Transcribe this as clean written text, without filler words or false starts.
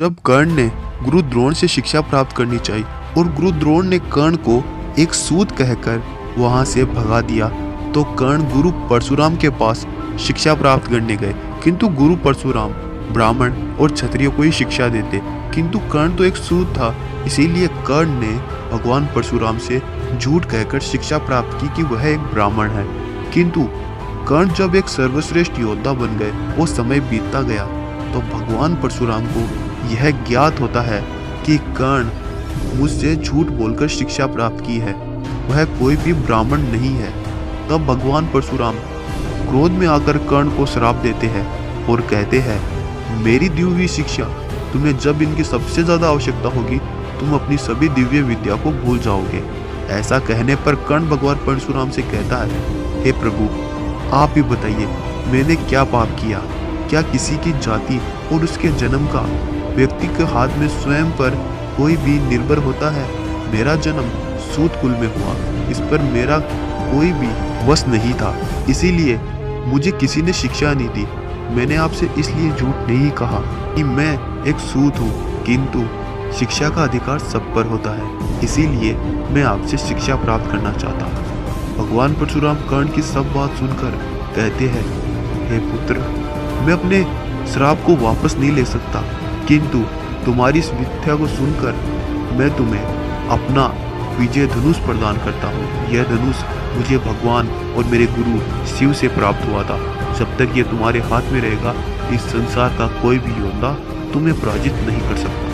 जब कर्ण ने गुरु द्रोण से शिक्षा प्राप्त करनी चाहिए और गुरु द्रोण ने कर्ण को एक सूत कहकर वहां से भगा दिया, तो कर्ण गुरु परशुराम के पास शिक्षा प्राप्त करने गए। किंतु गुरु परशुराम ब्राह्मण और क्षत्रिय को ही शिक्षा देते, किंतु कर्ण तो एक सूत था। इसीलिए कर्ण ने भगवान परशुराम से झूठ कहकर शिक्षा प्राप्त की कि वह एक ब्राह्मण है। किंतु कर्ण जब एक सर्वश्रेष्ठ योद्धा बन गए और समय बीतता गया, तो भगवान परशुराम को यह ज्ञात होता है कि कर्ण मुझसे झूठ बोलकर शिक्षा प्राप्त की है, वह कोई भी ब्राह्मण नहीं है। तब भगवान परशुराम क्रोध में आकर कर्ण को श्राप देते हैं और कहते हैं, मेरी दी हुई शिक्षा तुम्हें जब इनकी सबसे ज्यादा आवश्यकता होगी, तुम अपनी सभी दिव्य विद्या को भूल जाओगे। ऐसा कहने पर कर्ण भगवान परशुराम से कहता है, हे प्रभु, आप ही बताइए, मैंने क्या पाप किया? क्या किसी की जाति और उसके जन्म का व्यक्ति के हाथ में स्वयं पर कोई भी निर्भर होता है? मेरा जन्म सूत कुल में हुआ, इस पर मेरा कोई भी वश नहीं था, इसीलिए मुझे किसी ने शिक्षा नहीं दी। मैंने आपसे इसलिए झूठ नहीं कहा कि मैं एक सूत हूँ, किंतु शिक्षा का अधिकार सब पर होता है, इसीलिए मैं आपसे शिक्षा प्राप्त करना चाहता हूँ। भगवान परशुराम कर्ण की सब बात सुनकर कहते हैं, हे पुत्र, मैं अपने श्राप को वापस नहीं ले सकता, किंतु तुम्हारी इस मिथ्या को सुनकर मैं तुम्हें अपना विजय धनुष प्रदान करता हूँ। यह धनुष मुझे भगवान और मेरे गुरु शिव से प्राप्त हुआ था। जब तक ये तुम्हारे हाथ में रहेगा, इस संसार का कोई भी योद्धा तुम्हें पराजित नहीं कर सकता।